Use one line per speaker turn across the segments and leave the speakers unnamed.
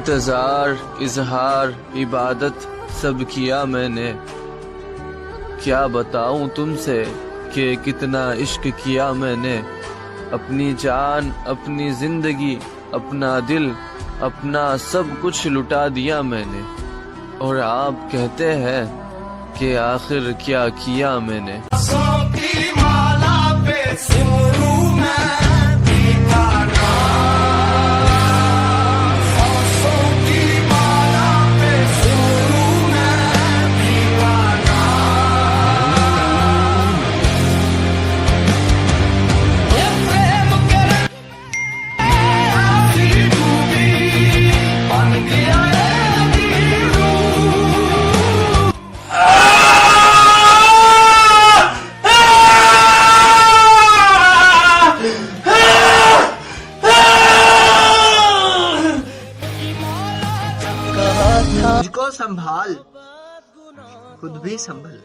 इंतज़ार, इजहार, इबादत सब किया मैंने। क्या बताऊं तुमसे कि कितना इश्क किया मैंने। अपनी जान, अपनी जिंदगी, अपना दिल, अपना सब कुछ लुटा दिया मैंने। और आप कहते हैं कि आखिर क्या किया मैंने।
मुझको संभाल, खुद भी संभल,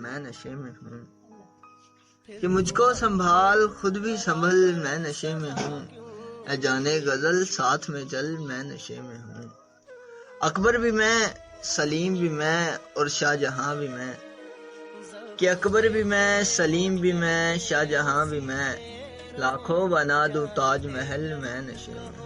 मैं नशे में हूँ। कि मुझको संभाल, खुद भी संभल, मैं नशे में हूँ। ऐ जाने गजल साथ में चल, मैं नशे में हूँ। अकबर भी मैं, सलीम भी मैं, और शाहजहां भी मैं। कि अकबर भी मैं, सलीम भी मैं, शाहजहां भी मैं। लाखों बना दूं ताजमहल, मैं नशे में हूँ।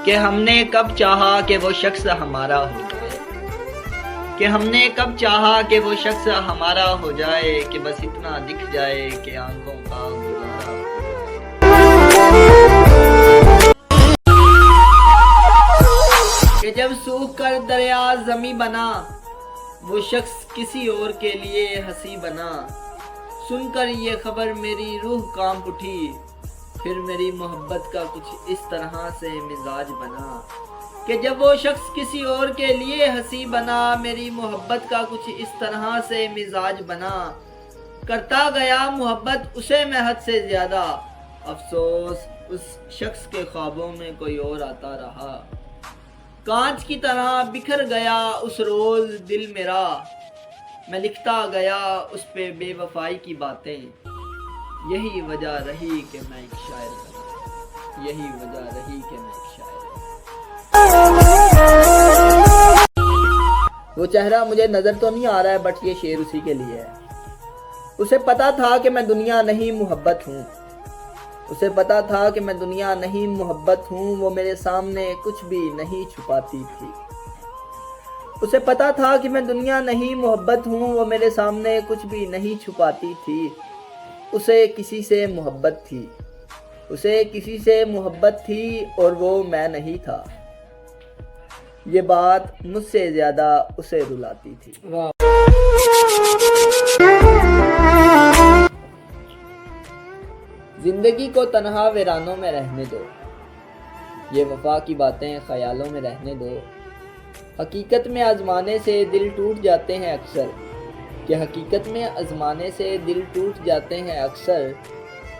कि हमने कब चाहा कि वो शख्स हमारा हो जाए। कि हमने कब चाहा कि वो शख्स हमारा हो जाए। कि बस इतना दिख जाए कि आंखों का गुजारा हो जाए। कि जब सूख कर दरिया जमी बना, वो शख्स किसी और के लिए हंसी बना। सुनकर ये खबर मेरी रूह कांप उठी, फिर मेरी मोहब्बत का कुछ इस तरह से मिजाज बना। कि जब वो शख्स किसी और के लिए हंसी बना, मेरी मोहब्बत का कुछ इस तरह से मिजाज बना। करता गया मोहब्बत उसे मैं हद से ज्यादा, अफसोस उस शख्स के ख्वाबों में कोई और आता रहा। कांच की तरह बिखर गया उस रोज दिल मेरा, मैं लिखता गया उस पे बेवफाई की बातें। यही वजह रही कि मैं एक शायर बना, यही वजह रही कि मैं एक शायर बना। वो चेहरा मुझे नजर तो नहीं आ रहा है, बट ये शेर उसी के लिए है। उसे पता था कि मैं दुनिया नहीं मोहब्बत हूँ। उसे पता था कि मैं दुनिया नहीं मोहब्बत हूँ। वो मेरे सामने कुछ भी नहीं छुपाती थी। उसे पता था कि मैं दुनिया नहीं मोहब्बत हूँ। वो मेरे सामने कुछ भी नहीं छुपाती थी। उसे किसी से मोहब्बत थी, उसे किसी से मोहब्बत थी, और वो मैं नहीं था। ये बात मुझसे ज्यादा उसे रुलाती थी। जिंदगी को तन्हा वीरानों में रहने दो, ये वफा की बातें ख्यालों में रहने दो। हकीकत में आजमाने से दिल टूट जाते हैं अक्सर। कि हकीकत में आजमाने से दिल टूट जाते हैं अक्सर।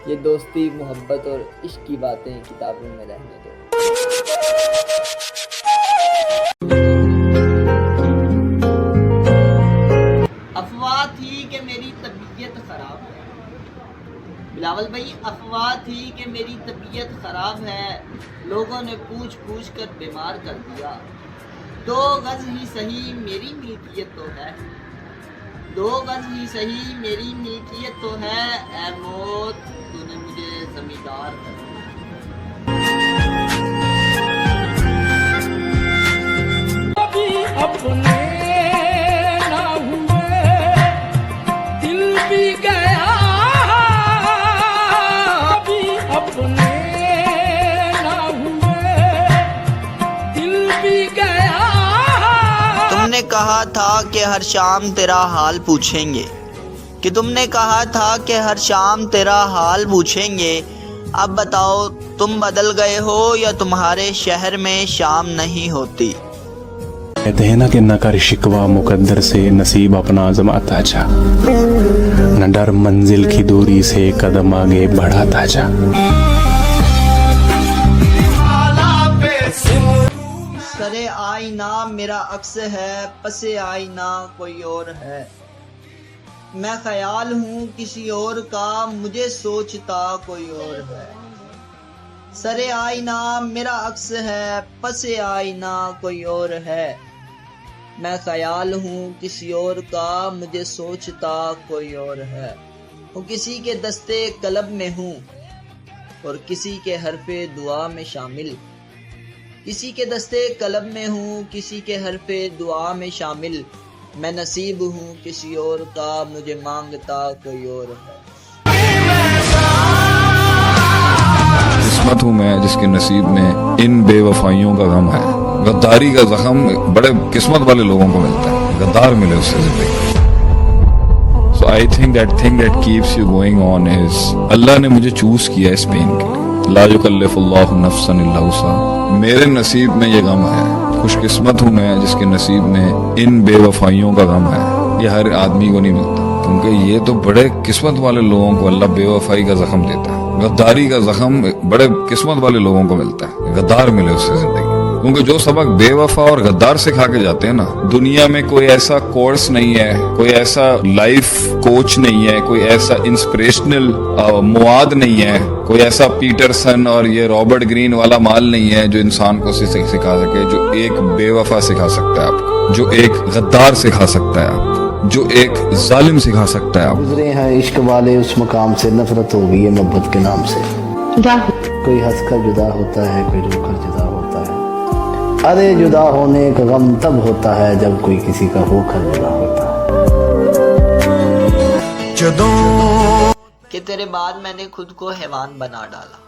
ये दोस्ती, मोहब्बत और इश्क की बातें किताबों में रहने दो। अफवाह थी कि मेरी तबीयत खराब है। बिलावल भाई, अफवाह थी कि मेरी तबीयत खराब है। लोगों ने पूछ पूछ कर बीमार कर दिया। 2 गज ही सही मेरी मिल्कियत तो है, 2 गज ही सही मेरी मिल्कियत तो है। ऐ मौत तूने मुझे जमींदार कर दिया।
अपने ना हुए दिल भी गया, अपने ना हुए दिल भी गया।
तुमने कहा था कि हर शाम तेरा हाल पूछेंगे। कि तुमने कहा था कि हर शाम तेरा हाल पूछेंगे। अब बताओ तुम बदल गए हो या तुम्हारे शहर में शाम नहीं होती।
कहते हैं ना कि न कर शिकवा मुकद्दर से, नसीब अपना आजमाता जा। न डर मंजिल की दूरी से, कदम आगे बढ़ाता जा।
सरे आईना मेरा अक्स है, पसे आईना कोई और है। मैं ख्याल हूँ किसी और का, मुझे सोचता कोई और है।
सरे आईना मेरा अक्स है, पसे आईना कोई और है। मैं ख्याल हूँ किसी और का, मुझे सोचता कोई और है। हूँ किसी के दस्ते कलब में हूँ और किसी के हरफे दुआ में शामिल। किसी के दस्ते कलब में हूँ, किसी के हरफे दुआ में शामिल। मैं नसीब हूँ किसी और का, मुझे मांगता कोई और है।
किस्मत हूँ मैं जिसके नसीब में इन बेवफाइयों का गम है। गद्दारी का जख्म बड़े किस्मत वाले लोगों को मिलता है, गद्दार मिले उससे जिंदगी। So I think that keeps you going on is अल्लाह ने मुझे चूज किया इस पेन के लिए। ला युकल्लिफुल्लाहु नफ्सन इल्ला वुसअहा। मेरे नसीब में ये गम है। खुशकिस्मत हूँ मैं जिसके नसीब में इन बेवफाइयों का गम है। ये हर आदमी को नहीं मिलता, क्योंकि ये तो बड़े किस्मत वाले लोगों को अल्लाह बेवफाई का जख्म देता है। गद्दारी का जख्म बड़े किस्मत वाले लोगों को मिलता है, गद्दार मिले उससे जिंदगी। क्योंकि जो सबक बेवफा और गद्दार सिखा के जाते हैं ना, दुनिया में कोई ऐसा कोर्स नहीं है, कोई ऐसा लाइफ कोच नहीं है, कोई ऐसा इंस्पिरेशनल मुआद नहीं है, कोई ऐसा पीटरसन और ये रॉबर्ट ग्रीन वाला माल नहीं है जो इंसान को सिखा सके, जो एक बेवफा सिखा सकता है आपको, जो एक गद्दार सिखा सकता है आपको, जो एक जालिम सिखा सकता है आपको।
गुजरे हैं इश्क वाले उस मकाम से, नफरत हो गई है मोहब्बत के नाम से। कोई हंसकर जुदा होता है, कोई रोकर जुदा होता है। अरे जुदा होने का गम तब होता है जब कोई किसी का होकर जुदा होता है।
कि तेरे बाद मैंने खुद को हैवान बना डाला,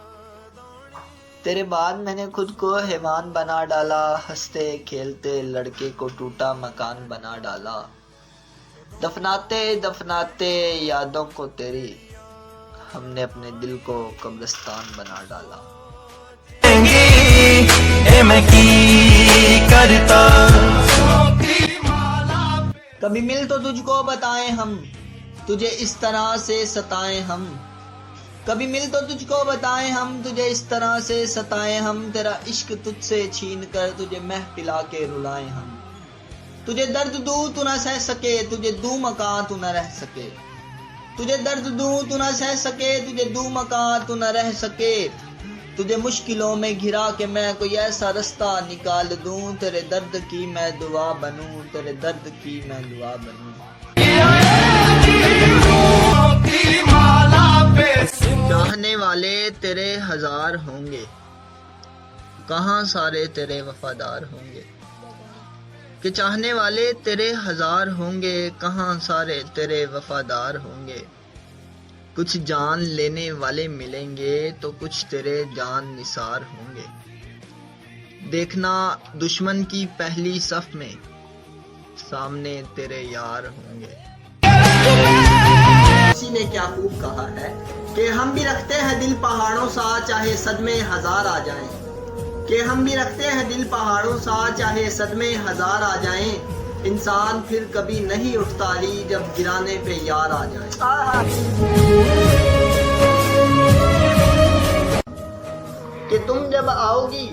तेरे बाद मैंने खुद को हैवान बना डाला। हंसते खेलते लड़के को टूटा मकान बना डाला। दफनाते दफनाते यादों को तेरी, हमने अपने दिल को कब्रिस्तान बना डाला। कभी मिल तो तुझको बताएं हम, तुझे इस तरह से सताएं हम। कभी मिल तो तुझको बताएं हम, तुझे इस तरह से सताएं हम। तेरा इश्क तुझसे छीन कर तुझे मह पिला के रुलाएं हम। तुझे दर्द दूं तू न सह सके, तुझे दूं मकान तू न रह सके। तुझे दर्द दूं तू न सह सके, तुझे दूं मकान तू न रह सके। तुझे मुश्किलों में घिरा के मैं कोई ऐसा रास्ता निकाल दूं। तेरे दर्द की मैं दुआ बनूं, तेरे दर्द की मैं दुआ बनूं। चाहने वाले तेरे हजार होंगे, कहाँ सारे तेरे वफादार होंगे। कि चाहने वाले तेरे हजार होंगे, कहाँ सारे तेरे वफादार होंगे। कुछ जान लेने वाले मिलेंगे तो कुछ तेरे जान निसार होंगे। देखना दुश्मन की पहली सफ में, सामने तेरे यार होंगे। किसी ने क्या खूब कहा है कि हम भी रखते हैं दिल पहाड़ों सा, चाहे सदमे हजार आ जाएं। कि हम भी रखते हैं दिल पहाड़ों सा, चाहे सदमे हजार आ जाएं। इंसान फिर कभी नहीं उठता री, जब गिराने पे यार आ जाए। कि तुम जब आओगी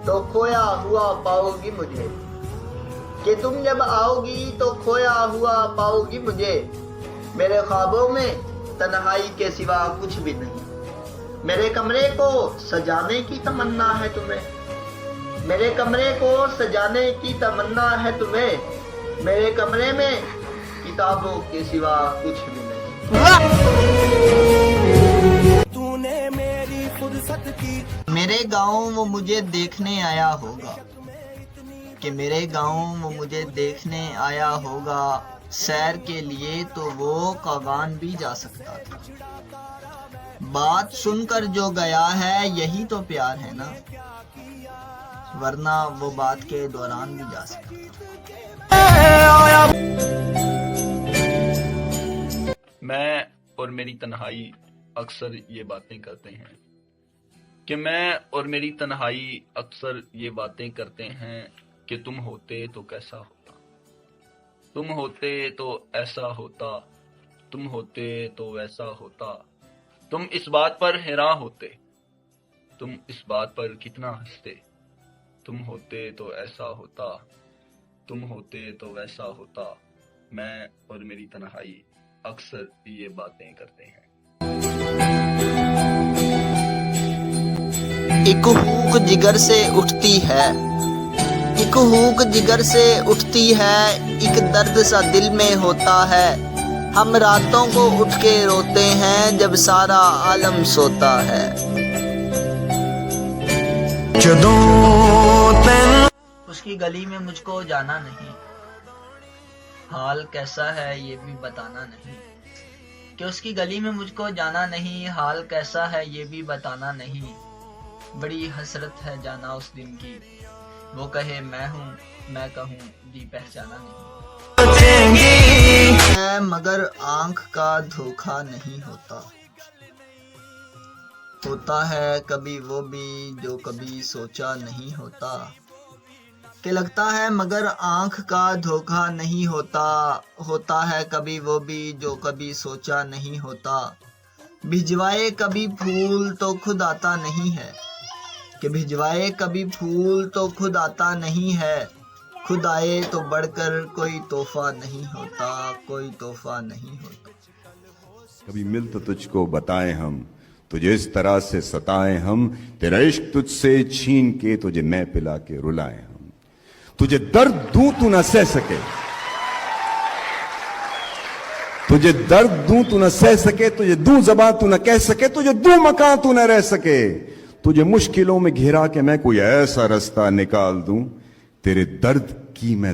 तो खोया हुआ पाओगी मुझे। कि तुम जब आओगी तो खोया हुआ पाओगी मुझे। मेरे ख्वाबों में तन्हाई के सिवा कुछ भी नहीं। मेरे कमरे को सजाने की तमन्ना है तुम्हें। मेरे कमरे को सजाने की तमन्ना है तुम्हें। मेरे कमरे में किताबों के सिवा कुछ भी नहीं। तूने मेरी फुर्सत की। मेरे गाँव वो मुझे देखने आया होगा। कि मेरे गाँव वो मुझे देखने आया होगा। सैर के लिए तो वो कागान भी जा सकता था। बात सुनकर जो गया है यही तो प्यार है ना, वरना वो बात के दौरान भी जा सकता।
मैं और मेरी तन्हाई अक्सर ये बातें करते हैं कि मैं और मेरी तन्हाई अक्सर ये बातें करते हैं कि तुम होते तो कैसा होता, तुम होते तो ऐसा होता, तुम होते तो वैसा होता। तुम इस बात पर हैरान होते, तुम इस बात पर कितना हंसते। तुम होते तो ऐसा होता, तुम होते तो वैसा होता। मैं और मेरी तन्हाई अक्सर ये बातें करते हैं।
एक हुक जिगर से उठती है, एक हुक जिगर से उठती है, एक दर्द सा दिल में होता है। हम रातों को उठ के रोते हैं जब सारा आलम सोता है। उसकी गली में मुझको जाना नहीं, हाल कैसा है ये भी बताना नहीं। कि उसकी गली में मुझको जाना नहीं, हाल कैसा है ये भी बताना नहीं। बड़ी हसरत है जाना उस दिन की, वो कहे मैं हूँ, मैं कहूँ जी पहचाना नहीं। है मगर आंख का धोखा नहीं होता, होता है कभी वो भी जो कभी सोचा नहीं होता। कि लगता है मगर आंख का धोखा नहीं होता, होता है कभी वो भी जो कभी सोचा नहीं होता। भिजवाए कभी फूल तो खुद आता नहीं है, कि भिजवाए कभी फूल तो खुद आता नहीं है। खुद आए तो बढ़कर कोई तोहफा नहीं होता, कोई तोहफा नहीं होता।
कभी मिल तो तुझको बताएं हम, तुझे इस तरह से सताएं हम, तेरा इश्क तुझसे छीन के तुझे मैं पिला के रुलाएं हम। तुझे दर्द दूं तू न सह सके, तुझे दर्द दूं तू न सह सके, तुझे दूं ज़बान तू न कह सके, तुझे दूं मकान तू न रह सके। तुझे मुश्किलों में घिरा के मैं कोई ऐसा रास्ता निकाल दूं, तेरे दर्द की मैं